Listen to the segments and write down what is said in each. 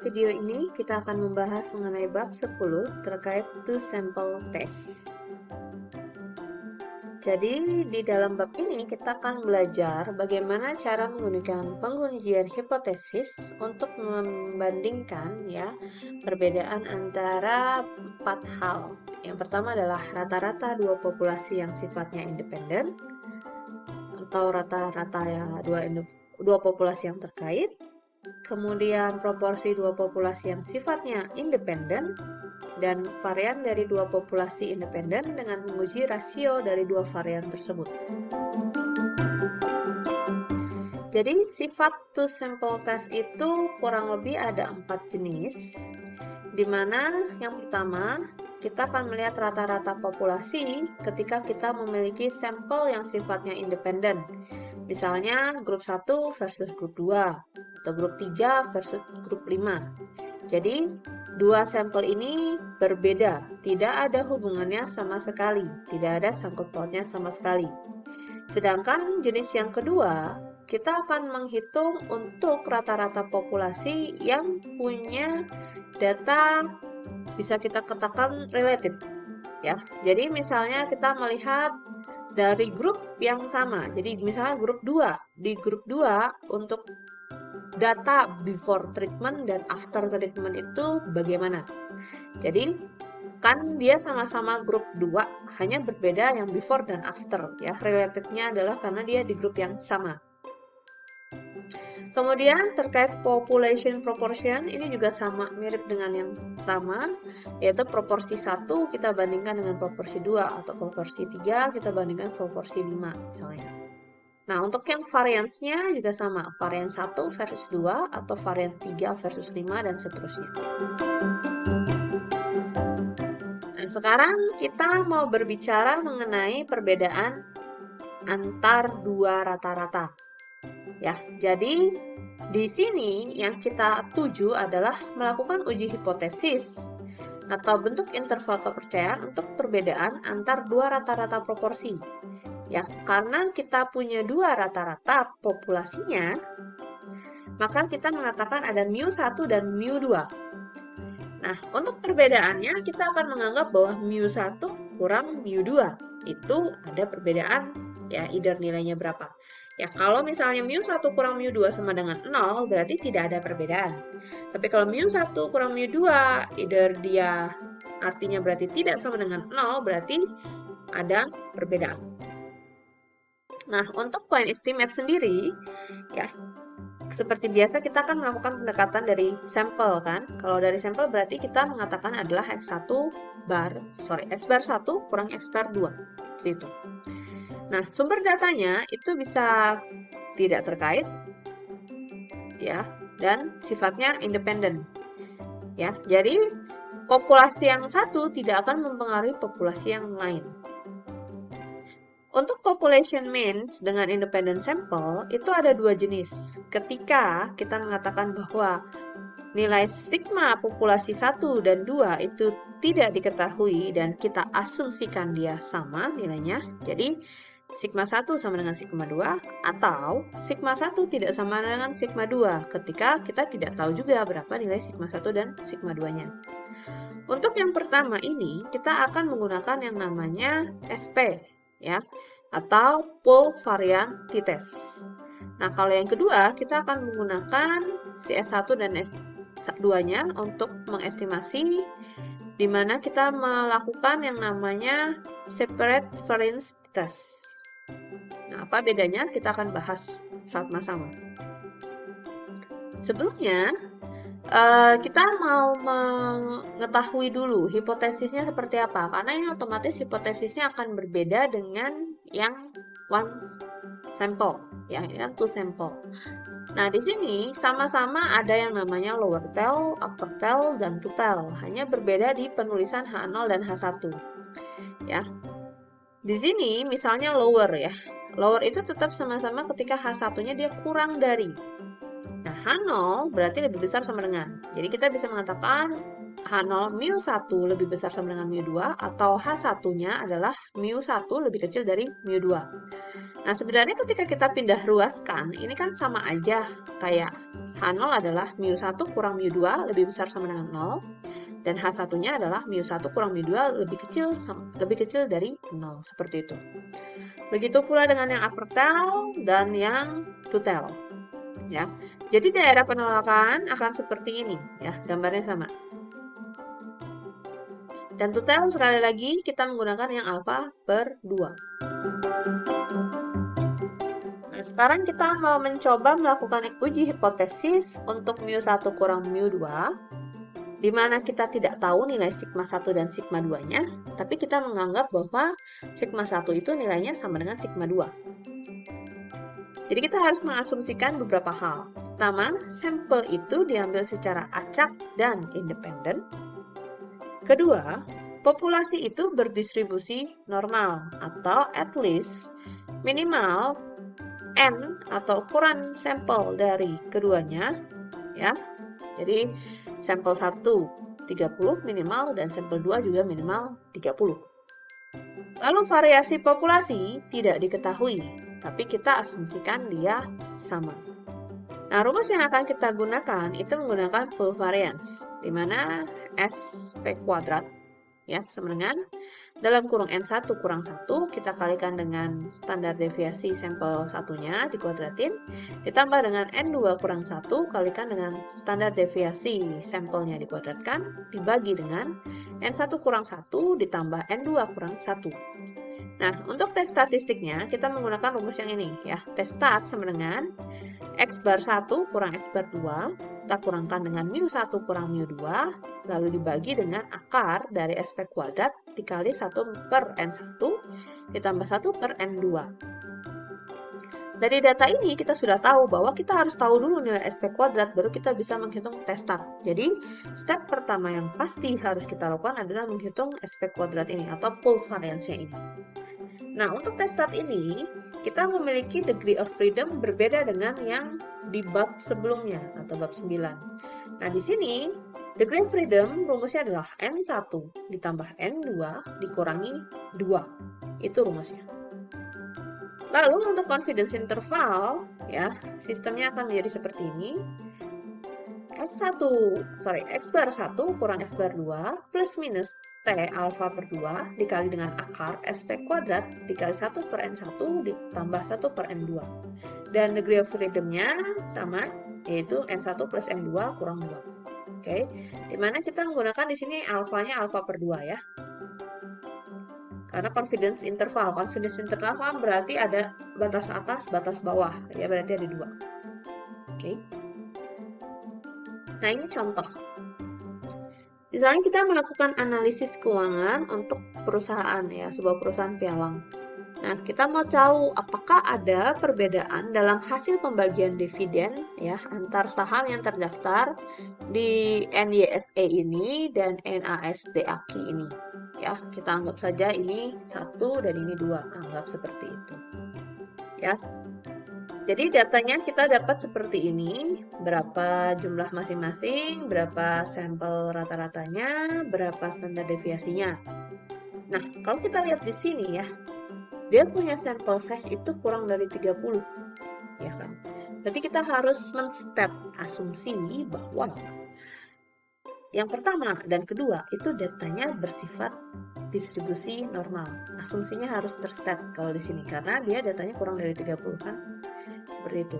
video ini kita akan membahas mengenai bab 10 terkait two sample test. Jadi di dalam bab ini kita akan belajar bagaimana cara menggunakan pengujian hipotesis untuk membandingkan perbedaan antara 4 hal. Yang pertama adalah rata-rata dua populasi yang sifatnya independen atau rata-rata dua populasi yang terkait. Kemudian proporsi dua populasi yang sifatnya independen dan varian dari dua populasi independen dengan menguji rasio dari dua varian tersebut. Jadi sifat two sample test itu kurang lebih ada 4 jenis, di mana yang pertama kita akan melihat rata-rata populasi ketika kita memiliki sampel yang sifatnya independen. Misalnya grup 1 versus grup 2 atau grup 3 versus grup 5. Jadi, dua sampel ini berbeda, tidak ada hubungannya sama sekali, tidak ada sangkut pautnya sama sekali. Sedangkan jenis yang kedua, kita akan menghitung untuk rata-rata populasi yang punya data bisa kita katakan relatif. Ya. Jadi misalnya kita melihat dari grup yang sama. Jadi misalnya grup 2. Di grup 2 untuk data before treatment dan after treatment itu bagaimana? Jadi kan dia sama-sama grup 2, hanya berbeda yang before dan after ya. Relatifnya adalah karena dia di grup yang sama. Kemudian terkait population proportion, ini juga sama mirip dengan yang pertama, yaitu proporsi 1 kita bandingkan dengan proporsi 2 atau proporsi 3 kita bandingkan proporsi 5 misalnya. Nah, untuk yang variansnya juga sama, varians 1 versus 2 atau varians 3 versus 5 dan seterusnya. Nah, sekarang kita mau berbicara mengenai perbedaan antar dua rata-rata. Ya, jadi di sini yang kita tuju adalah melakukan uji hipotesis atau bentuk interval kepercayaan untuk perbedaan antar dua rata-rata proporsi. Ya, karena kita punya dua rata-rata populasinya, maka kita mengatakan ada mu1 dan mu2. Nah, untuk perbedaannya kita akan menganggap bahwa mu1 kurang mu2. Itu ada perbedaan ya, either nilainya berapa. Ya, kalau misalnya mu1 kurang mu2 sama dengan 0, berarti tidak ada perbedaan. Tapi kalau mu1 kurang mu2, either dia artinya berarti tidak sama dengan 0, berarti ada perbedaan. Nah, untuk point estimate sendiri, ya, seperti biasa kita akan melakukan pendekatan dari sampel kan. Kalau dari sampel berarti kita mengatakan adalah X bar 1 kurang X bar 2. Seperti itu. Nah, sumber datanya itu bisa tidak terkait ya dan sifatnya independen. Ya. Jadi populasi yang satu tidak akan mempengaruhi populasi yang lain. Untuk population means dengan independent sample itu ada dua jenis. Ketika kita mengatakan bahwa nilai sigma populasi 1 dan 2 itu tidak diketahui dan kita asumsikan dia sama nilainya. Jadi sigma 1 sama dengan sigma 2 atau sigma 1 tidak sama dengan sigma 2 ketika kita tidak tahu juga berapa nilai sigma 1 dan sigma 2-nya. Untuk yang pertama ini kita akan menggunakan yang namanya SP ya atau pool variant t-test. Nah, kalau yang kedua kita akan menggunakan CS1 dan S2-nya untuk mengestimasi di mana kita melakukan yang namanya separate variance test. Nah, apa bedanya? Kita akan bahas sama-sama. Sebelumnya, kita mau mengetahui dulu hipotesisnya seperti apa. Karena ini otomatis hipotesisnya akan berbeda dengan yang one sample, ya, ini kan two sample. Nah, di sini sama-sama ada yang namanya lower tail, upper tail, dan two tail. Hanya berbeda di penulisan H0 dan H1. Ya. Di sini misalnya lower ya. Lower itu tetap sama-sama ketika H1-nya dia kurang dari. Nah, H0 berarti lebih besar sama dengan. Jadi kita bisa mengatakan H0 mu1 lebih besar sama dengan mu2 atau H1-nya adalah mu1 lebih kecil dari mu2. Nah, sebenarnya ketika kita pindah ruaskan, ini kan sama aja kayak H0 adalah mu1 kurang mu2 lebih besar sama dengan 0. Dan H1-nya adalah mu1 kurang mu2 lebih kecil dari 0. Seperti itu. Begitu pula dengan yang upper tail dan yang two tail. Ya. Jadi daerah penolakan akan seperti ini. Ya, gambarnya sama. Dan two tail sekali lagi kita menggunakan yang alpha per 2. Nah, sekarang kita mau mencoba melakukan uji hipotesis untuk mu1 kurang mu2, di mana kita tidak tahu nilai sigma 1 dan sigma 2-nya, tapi kita menganggap bahwa sigma 1 itu nilainya sama dengan sigma 2. Jadi kita harus mengasumsikan beberapa hal. Pertama, sampel itu diambil secara acak dan independen. Kedua, populasi itu berdistribusi normal atau at least minimal N atau ukuran sampel dari keduanya, ya. Jadi sampel 1 30 minimal dan sampel 2 juga minimal 30. Lalu variasi populasi tidak diketahui, tapi kita asumsikan dia sama. Nah, rumus yang akan kita gunakan itu menggunakan full variance, di mana SP kuadrat ya sama dengan dalam kurung N1 kurang 1 kita kalikan dengan standar deviasi sampel satunya dikuadratin, ditambah dengan N2 kurang 1 kalikan dengan standar deviasi sampelnya dikuadratkan, dibagi dengan N1 kurang 1 ditambah N2 kurang 1. Nah, untuk tes statistiknya kita menggunakan rumus yang ini ya. Tes stat sama dengan X bar 1 kurang X bar 2, kita kurangkan dengan mu1 kurang mu2, lalu dibagi dengan akar dari SP kuadrat dikali 1 per N1, ditambah 1 per N2. Dari data ini kita sudah tahu bahwa kita harus tahu dulu nilai SP kuadrat, baru kita bisa menghitung tes stat. Jadi, step pertama yang pasti harus kita lakukan adalah menghitung SP kuadrat ini atau full variance-nya ini. Nah, untuk tes stat ini, kita memiliki degree of freedom berbeda dengan yang di bab sebelumnya atau bab 9. Nah, di sini degree of freedom rumusnya adalah N1 ditambah N2 dikurangi 2. Itu rumusnya. Lalu untuk confidence interval, ya, sistemnya akan menjadi seperti ini. X bar 1 kurang X bar 2 plus minus T alfa per 2 dikali dengan akar SP kuadrat dikali 1 per N1 ditambah 1 per N2. Dan degree of freedom-nya sama, yaitu N1 plus N2 kurang 2. Oke, dimana kita menggunakan di sini alfanya alfa per 2 ya. Karena confidence interval kan berarti ada batas atas, batas bawah, ya berarti ada 2. Oke. Nah, ini contoh. Misalnya kita melakukan analisis keuangan untuk perusahaan ya, sebuah perusahaan pialang. Nah, kita mau tahu apakah ada perbedaan dalam hasil pembagian dividen ya antar saham yang terdaftar di NYSE ini dan NASDAQ ini. Ya, kita anggap saja ini 1 dan ini 2, anggap seperti itu. Ya. Jadi datanya kita dapat seperti ini, berapa jumlah masing-masing, berapa sampel rata-ratanya, berapa standar deviasinya. Nah, kalau kita lihat di sini ya, dia punya sampel size itu kurang dari 30, ya kan? Berarti kita harus men-stat asumsi bahwa yang pertama dan kedua itu datanya bersifat distribusi normal. Asumsinya harus terstat kalau di sini karena dia datanya kurang dari 30 kan. Seperti itu.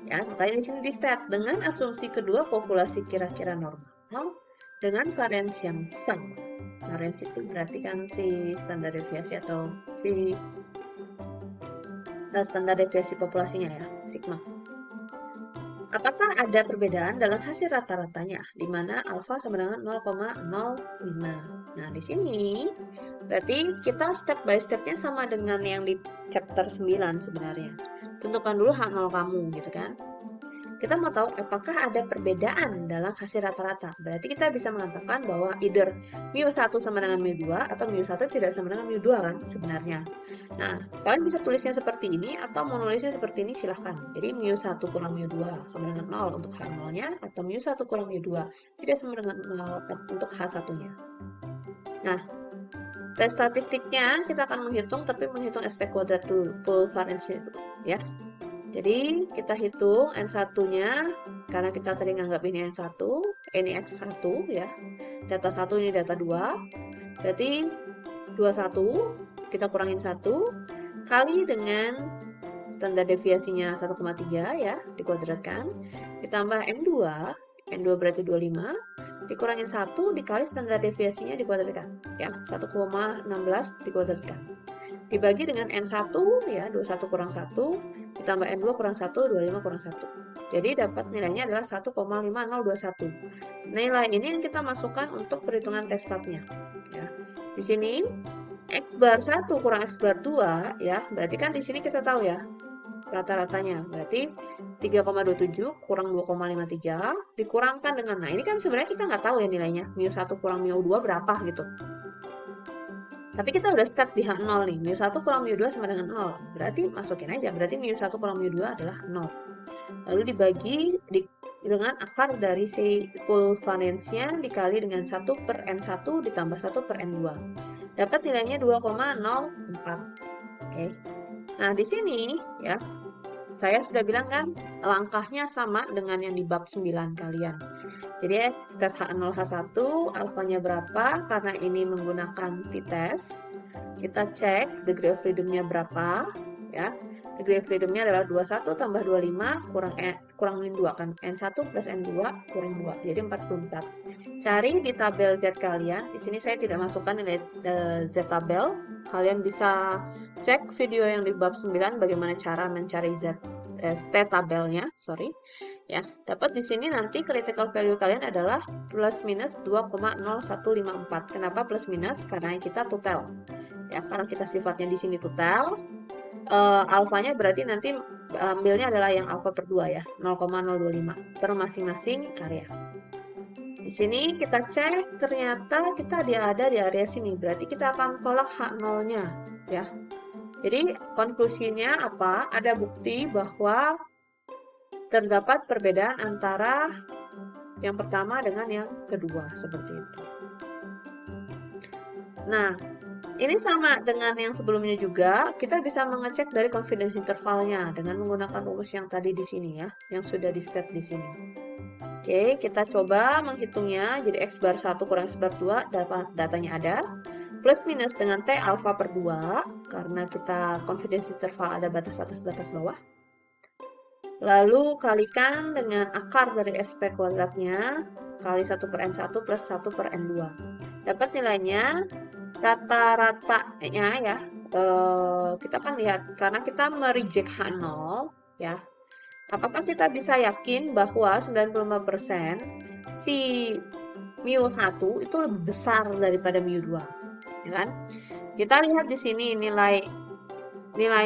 Ya, makanya di sini di stat dengan asumsi kedua populasi kira-kira normal dengan variance yang sama. Variance itu berarti kan si standar deviasi atau si standar deviasi populasinya ya, sigma. Apakah ada perbedaan dalam hasil rata-ratanya di mana alfa sama dengan 0,05. Nah, di sini berarti kita step by stepnya sama dengan yang di chapter 9 sebenarnya. Tentukan dulu H0 kamu gitu kan. Kita mau tahu apakah ada perbedaan dalam hasil rata-rata. Berarti kita bisa mengatakan bahwa either mu1 sama dengan mu2 atau mu1 tidak sama dengan mu2 kan sebenarnya. Nah, kalian bisa tulisnya seperti ini atau mau nulisnya seperti ini silahkan. Jadi mu1 kurang mu2 sama dengan 0 untuk H0-nya atau mu1 kurang mu2 tidak sama dengan 0 untuk H1-nya. Nah, tes statistiknya kita akan menghitung tapi menghitung SP kuadrat dulu, full variance dulu ya. Jadi kita hitung N1-nya, karena kita tadi nganggap ini N1, ini X1 ya. Data 1 ini data 2. Berarti 21, kita kurangin 1, kali dengan standar deviasinya 1,3 ya, dikuadratkan. Ditambah N2, N2 berarti 25, dikurangin 1, dikali standar deviasinya dikuadratkan. Ya, 1,16 dikuadratkan. Dibagi dengan N1 ya, 21 kurang 1, ditambah N2 kurang 1, 25 kurang 1. Jadi dapat nilainya adalah 1,5021. Nilai ini yang kita masukkan untuk perhitungan test statnya. Ya. Di sini X bar 1 kurang X bar 2 ya, berarti kan di sini kita tahu ya rata-ratanya. Berarti 3,27 kurang 2,53 dikurangkan dengan, nah ini kan sebenarnya kita nggak tahu ya nilainya, mu1 kurang mu2 berapa gitu. Tapi kita udah start di H0 nih, mu1 kurang mu2 sama dengan 0. Berarti masukin aja, berarti mu1 kurang mu2 adalah 0. Lalu dibagi dengan akar dari si equivalence-nya dikali dengan 1 per N1 ditambah 1 per N2. Dapat nilainya 2,04. Oke. Nah, di sini ya, saya sudah bilang kan, langkahnya sama dengan yang di bab 9 kalian. Jadi stat H0, H1, alfanya berapa? Karena ini menggunakan t-test. Kita cek degree of freedom-nya berapa. Ya, degree of freedom-nya adalah 21 tambah 25 kurang min 2 kan. N1 plus N2 kurang 2, jadi 44. Cari di tabel Z kalian. Di sini saya tidak masukkan nilai Z tabel. Kalian bisa cek video yang di bab 9 bagaimana cara mencari stat tabelnya, ya. Dapat di sini nanti critical value kalian adalah plus minus 2,0154. Kenapa plus minus? Karena kita total. Ya, karena kita sifatnya di sini total. Alfanya berarti nanti ambilnya adalah yang alfa per 2 ya, 0,025 per masing-masing area. Di sini kita cek, ternyata kita ada di area sini, berarti kita akan tolak H0-nya ya. Jadi konklusinya apa? Ada bukti bahwa terdapat perbedaan antara yang pertama dengan yang kedua, seperti itu. Nah, ini sama dengan yang sebelumnya juga, kita bisa mengecek dari confidence intervalnya dengan menggunakan rumus yang tadi di sini ya, yang sudah di-state di sini. Oke, kita coba menghitungnya. Jadi X bar 1 kurang X bar 2, datanya ada. Plus minus dengan T alfa per 2, karena kita confidence interval ada batas atas, batas bawah. Lalu kalikan dengan akar dari SP kuadratnya, kali 1 per N1 plus 1 per N2. Dapat nilainya, rata-ratanya ya, kita kan lihat, karena kita mereject H0, ya. Apakah kita bisa yakin bahwa 95% si mu1 itu lebih besar daripada mu2? Ya kan? Kita lihat di sini nilai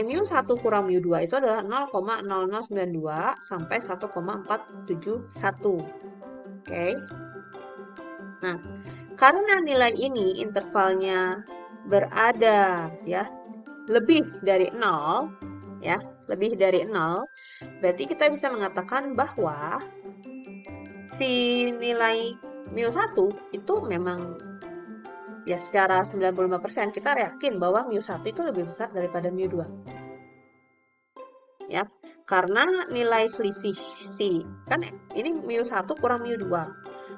mu1 kurang mu2 itu adalah 0,0092 sampai 1,471. Oke. Nah, karena nilai ini intervalnya berada ya lebih dari 0 ya, lebih dari 0, berarti kita bisa mengatakan bahwa si nilai mu1 itu memang ya secara 95% kita yakin bahwa mu1 itu lebih besar daripada mu2. Ya, karena nilai selisih si kan ini mu1 kurang mu2.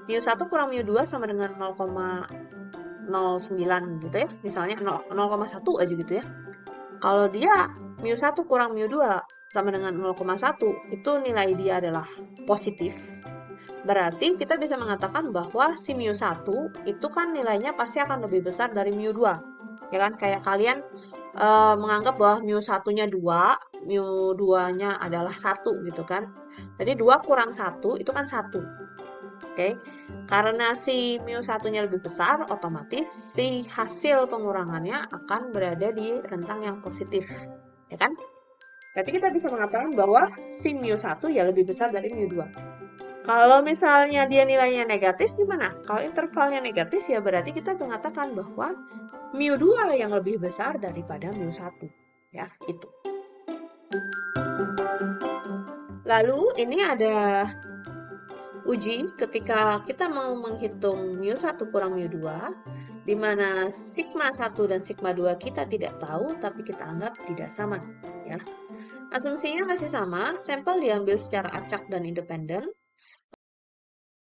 mu1 kurang mu2 sama dengan 0,09 gitu ya. Misalnya 0,1 aja gitu ya. Kalau dia mu1 kurang mu2 sama dengan 0,1, itu nilai dia adalah positif. Berarti kita bisa mengatakan bahwa si mu1 itu kan nilainya pasti akan lebih besar dari mu2. Ya kan, kayak kalian menganggap bahwa mu1-nya 2, mu2-nya adalah 1 gitu kan. Jadi 2 kurang 1 itu kan 1. Oke. Karena si mu1-nya lebih besar, otomatis si hasil pengurangannya akan berada di rentang yang positif. Ya kan? Berarti kita bisa mengatakan bahwa si mu1 ya lebih besar dari mu2. Kalau misalnya dia nilainya negatif gimana? Kalau intervalnya negatif ya berarti kita mengatakan bahwa mu2 yang lebih besar daripada mu1. Ya, itu. Lalu ini ada uji ketika kita mau menghitung mu1 kurang mu2, di mana sigma 1 dan sigma 2 kita tidak tahu tapi kita anggap tidak sama. Ya. Asumsinya masih sama, sampel diambil secara acak dan independen,